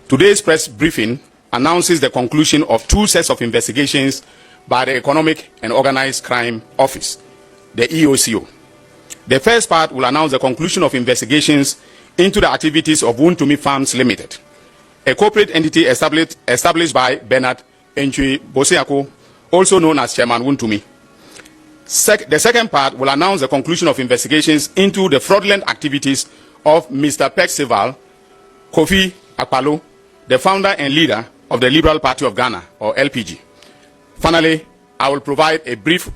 Today's press briefing announces the conclusion of 2 sets of investigations by the Economic and Organized Crime Office, the EOCO. The first part will announce the conclusion of investigations into the activities of wontumi Farms Limited, a corporate entity established by Bernard Entwi Bosiako, also known as Chairman Wontumi. The second part will announce the conclusion of investigations into the fraudulent activities of Mr. Percival Kofi Akpalo, the founder and leader of the Liberal Party of Ghana, or LPG. Finally, I will provide a brief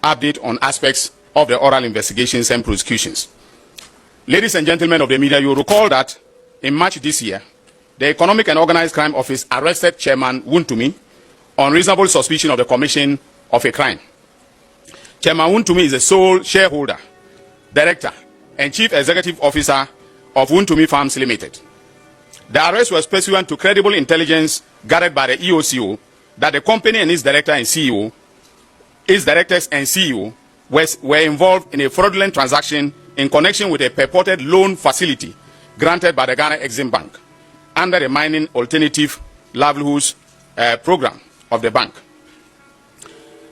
update on aspects of the oral investigations and prosecutions. Ladies and gentlemen of the media, you will recall that in March this year, the Economic and Organized Crime Office arrested Chairman Wontumi on reasonable suspicion of the commission of a crime. Chairman Wontumi is the sole shareholder, director, and chief executive officer of Wontumi Farms Limited. The arrest was pursuant to credible intelligence gathered by the EOCO that the company and its director and CEO, its directors and CEO were involved in a fraudulent transaction in connection with a purported loan facility granted by the Ghana Exim Bank under the Mining Alternative Livelihoods program of the bank.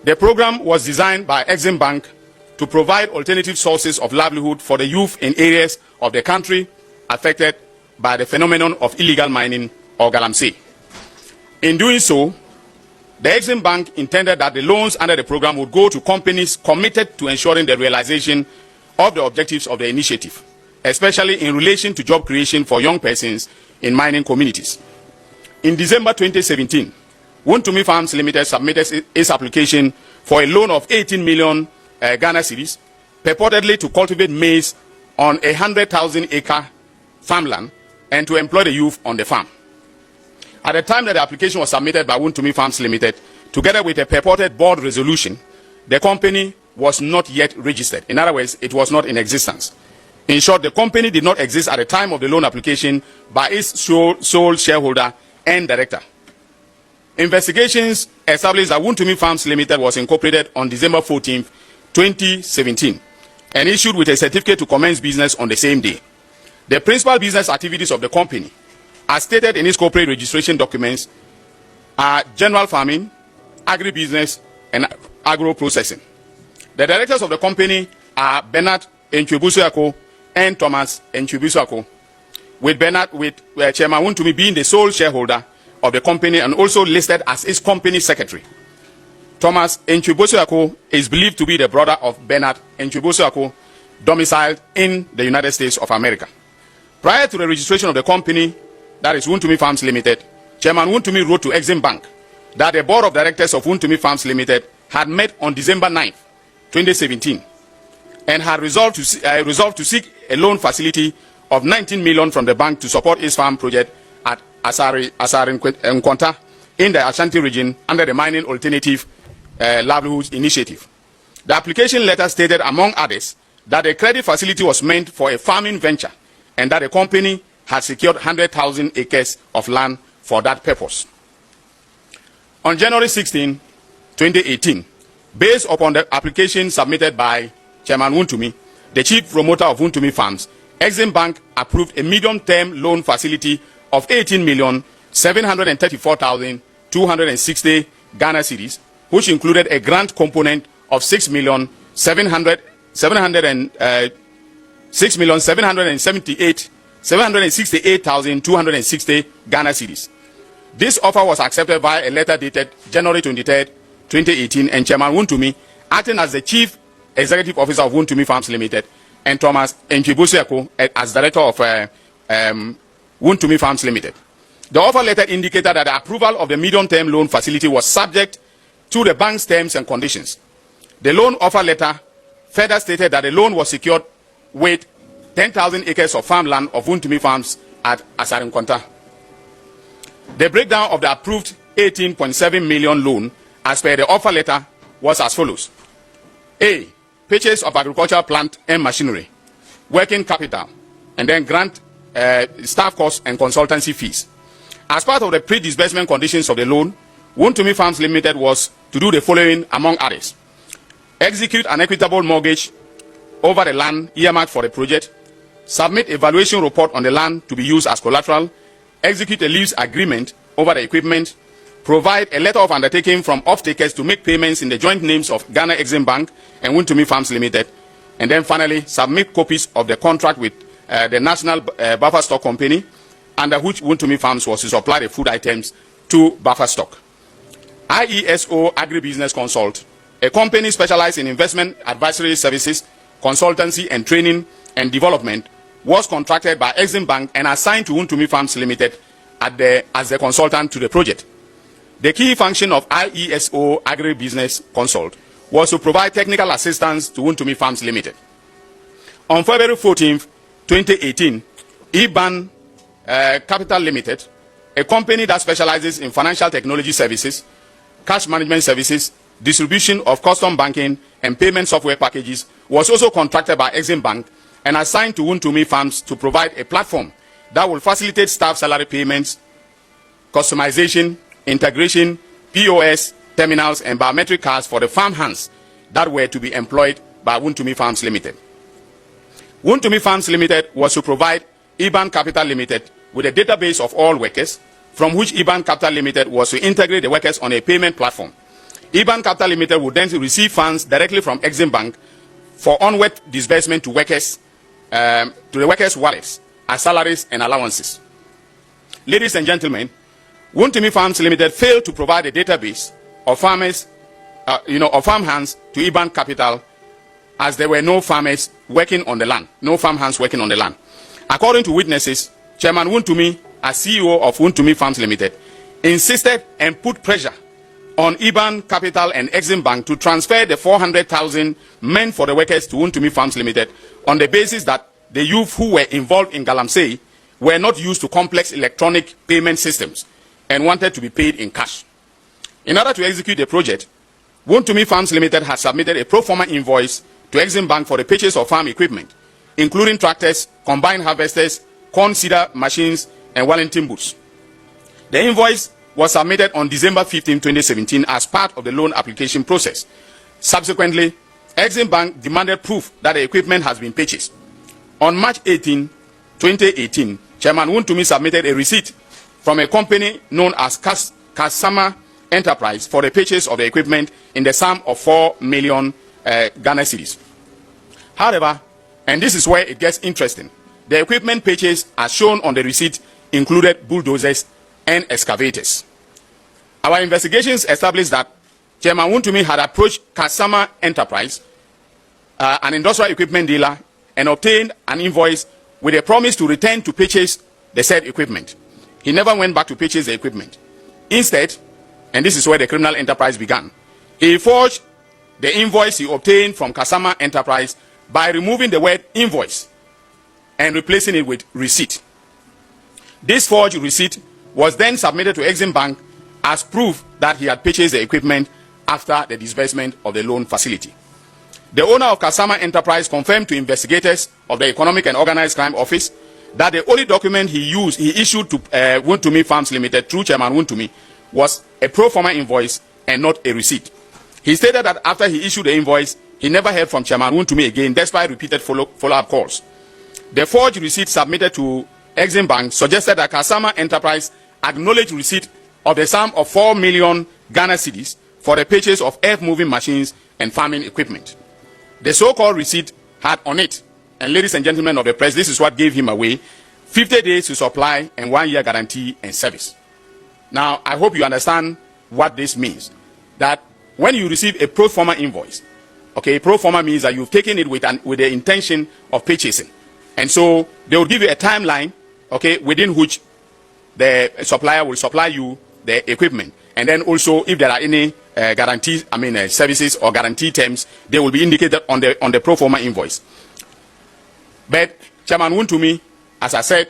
The program was designed by Exim Bank to provide alternative sources of livelihood for the youth in areas of the country affected by the phenomenon of illegal mining, or galamsey. In doing so, the Exim Bank intended that the loans under the program would go to companies committed to ensuring the realization of the objectives of the initiative, especially in relation to job creation for young persons in mining communities. In December 2017, Wontumi Farms Limited submitted its application for a loan of 18 million Ghana cedis, purportedly to cultivate maize on a 100,000-acre farmland and to employ the youth on the farm. At the time that the application was submitted by Wontumi Farms Limited, together with a purported board resolution, the company was not yet registered. In other words, it was not in existence. In short, the company did not exist at the time of the loan application by its sole shareholder and director. Investigations established that Wontumi Farms Limited was incorporated on December 14, 2017, and issued with a certificate to commence business on the same day. The principal business activities of the company, as stated in its corporate registration documents, are general farming, agribusiness, and agro-processing. The directors of the company are Bernard Entwi Bosiako and Thomas Entwi Bosiako, with Chairman Wontumi being the sole shareholder of the company and also listed as its company secretary. Thomas Entwi Bosiako is believed to be the brother of Bernard Entwi Bosiako, domiciled in the United States of America. Prior to the registration of the company, that is Wontumi Farms Limited, Chairman Wontumi wrote to Exim Bank that the board of directors of Wontumi Farms Limited had met on December 9, 2017, and had resolved to seek a loan facility of 19 million from the bank to support its farm project at Asari Nkwanta in the Ashanti region under the Mining Alternative Livelihoods Initiative. The application letter stated, among others, that the credit facility was meant for a farming venture and that the company had secured 100,000 acres of land for that purpose. On January 16, 2018, based upon the application submitted by Chairman Wontumi, the chief promoter of Wontumi Farms, Exim Bank approved a medium-term loan facility of 18,734,260 Ghana cedis, which included a grant component of 6,768,260 Ghana cedis. This offer was accepted via a letter dated January 23, 2018, and Chairman Wontumi, acting as the chief executive officer of Wontumi Farms Limited, and Thomas Entwi Bosiako as director of Wontumi Farms Limited. The offer letter indicated that the approval of the medium-term loan facility was subject to the bank's terms and conditions. The loan offer letter further stated that the loan was secured with 10,000 acres of farmland of Wontumi Farms at Asari Nkwanta. The breakdown of the approved 18.7 million loan as per the offer letter was as follows. A. Purchase of agricultural plant and machinery, working capital, and then grant staff costs and consultancy fees. As part of the pre-disbursement conditions of the loan, Wontumi Farms Limited was to do the following, among others: execute an equitable mortgage over the land earmarked for the project, submit a valuation report on the land to be used as collateral, execute a lease agreement over the equipment, provide a letter of undertaking from off-takers to make payments in the joint names of Ghana Exim Bank and wontumi Farms Limited, and then finally submit copies of the contract with the National Buffer Stock Company, under which wontumi Farms was to supply the food items to buffer stock. IESO Agribusiness Consult, a company specialized in investment advisory services, consultancy and training and development, was contracted by Exim Bank and assigned to wontumi Farms Limited as the consultant to the project. The key function of IESO Agribusiness Consult was to provide technical assistance to wontumi Farms Limited. On February 14th, 2018, IBAN Capital Limited, a company that specializes in financial technology services, cash management services, distribution of custom banking and payment software packages, was also contracted by Exim Bank and assigned to wontumi Farms to provide a platform that will facilitate staff salary payments, customization, integration, POS, terminals, and biometric cards for the farm hands that were to be employed by wontumi Farms Limited. wontumi Farms Limited was to provide IBAN Capital Limited with a database of all workers, from which IBAN Capital Limited was to integrate the workers on a payment platform. IBAN Capital Limited would then receive funds directly from Exim Bank for onward disbursement to workers, to the workers' wallets as salaries and allowances. Ladies and gentlemen, wontumi Farms Limited failed to provide a database of farmers, of farm hands to IBAN Capital, as there were no farmers working on the land, no farm hands working on the land. According to witnesses, Chairman Wontumi, as CEO of wontumi Farms Limited, insisted and put pressure on IBAN Capital and Exim Bank to transfer the 400,000 meant for the workers to wontumi Farms Limited on the basis that the youth who were involved in Galamsey were not used to complex electronic payment systems and wanted to be paid in cash. In order to execute the project, wontumi Farms Limited has submitted a pro forma invoice to Exim Bank for the purchase of farm equipment, including tractors, combine harvesters, corn seeder machines, and Wellington boots. The invoice was submitted on December 15, 2017 as part of the loan application process. Subsequently, Exim Bank demanded proof that the equipment has been purchased. On March 18, 2018, Chairman Wontumi submitted a receipt from a company known as Kasama Enterprise for the purchase of the equipment in the sum of 4 million Ghana cedis. However, and this is where it gets interesting, the equipment purchased as shown on the receipt included bulldozers and excavators. Our investigations established that Chairman Wontumi had approached Kasama Enterprise, an industrial equipment dealer, and obtained an invoice with a promise to return to purchase the said equipment. He never went back to purchase the equipment. Instead, and this is where the criminal enterprise began, he forged the invoice he obtained from Kasama Enterprise by removing the word invoice and replacing it with receipt. This forged receipt was then submitted to Exim Bank as proof that he had purchased the equipment after the disbursement of the loan facility. The owner of Kasama Enterprise confirmed to investigators of the Economic and Organized Crime Office that the only document he issued to wontumi Farms Limited through Chairman Wontumi was a pro forma invoice and not a receipt. He stated that after he issued the invoice, he never heard from Chairman Wontumi again, despite repeated follow-up calls. The forged receipt submitted to Exim Bank suggested that Kasama Enterprise acknowledged receipt of the sum of 4 million Ghana cedis for the purchase of earth-moving machines and farming equipment. The so-called receipt had on it, and ladies and gentlemen of the press, this is what gave him away, 50 days to supply and 1 year guarantee and service. Now, I hope you understand what this means. That when you receive a pro forma invoice, okay, pro forma means that you've taken it with the intention of purchasing. And so they will give you a timeline, okay, within which the supplier will supply you the equipment. And then also, if there are any guarantees, services or guarantee terms, they will be indicated on the pro forma invoice. But Chairman Wontumi, as I said,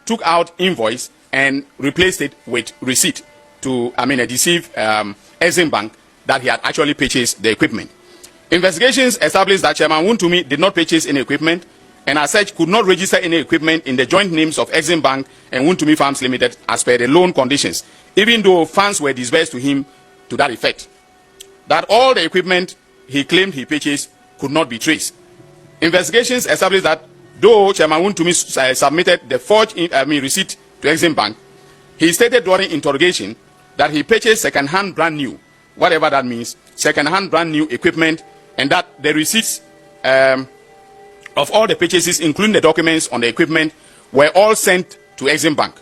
took out invoice and replaced it with receipt to, deceive Exim Bank that he had actually purchased the equipment. Investigations established that Chairman Wontumi did not purchase any equipment, and as such could not register any equipment in the joint names of Exim Bank and wontumi Farms Limited as per the loan conditions, even though funds were disbursed to him to that effect. That all the equipment he claimed he purchased could not be traced. Investigations established that though Chairman Wontumi submitted the forged receipt to Exim Bank, He stated during interrogation that he purchased second-hand brand new, whatever that means, second-hand brand new equipment, and that the receipts of all the purchases, including the documents on the equipment, were all sent to Exim Bank.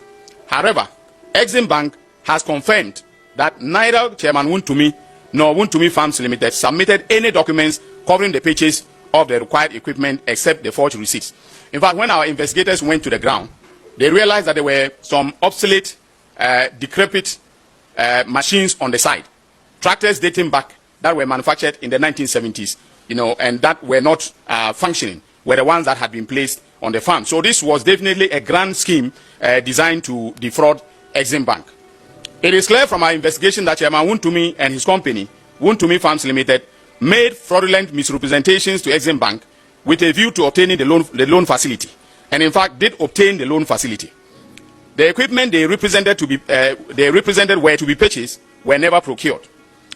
However, Exim Bank has confirmed that neither Chairman Wontumi nor Wontumi Farms Limited submitted any documents covering the purchase of the required equipment except the forged receipts. In fact, when our investigators went to the ground, they realized that there were some obsolete, decrepit machines on the side, tractors dating back that were manufactured in the 1970s, and that were not functioning, were the ones that had been placed on the farm. So this was definitely a grand scheme designed to defraud Exim Bank. It is clear from our investigation that Chairman Wontumi and his company, Wontumi Farms Limited, made fraudulent misrepresentations to Exim Bank with a view to obtaining the loan facility, and in fact did obtain the loan facility. The equipment they represented were to be purchased were never procured.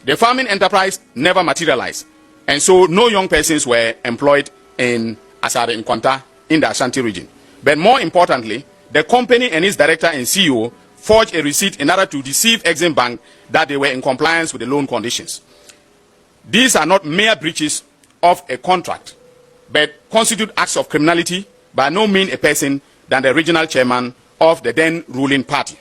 The farming enterprise never materialized, and so no young persons were employed in Asare Nkwanta in the Ashanti region. But more importantly, the company and its director and CEO forged a receipt in order to deceive Exim Bank that they were in compliance with the loan conditions. These are not mere breaches of a contract, but constitute acts of criminality by no means a person than the regional chairman of the then ruling party.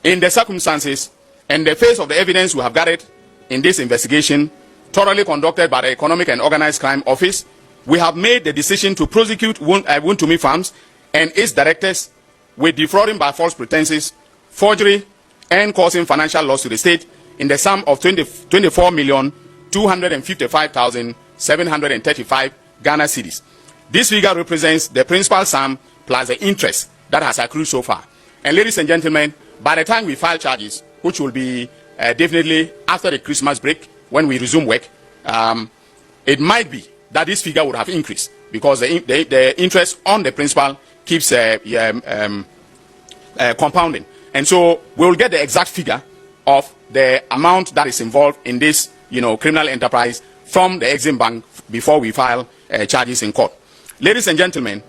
In the circumstances and the face of the evidence we have gathered in this investigation, thoroughly conducted by the Economic and Organized Crime Office, we have made the decision to prosecute Wontumi Farms and its directors with defrauding by false pretenses, forgery, and causing financial loss to the state in the sum of 24,255,735 Ghana cedis. This figure represents the principal sum plus the interest that has accrued so far. And ladies and gentlemen, by the time we file charges, which will be definitely after the Christmas break when we resume work, it might be that this figure would have increased because the interest on the principal keeps compounding. And so we will get the exact figure of the amount that is involved in this criminal enterprise from the Exim Bank before we file charges in court. Ladies and gentlemen,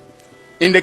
in the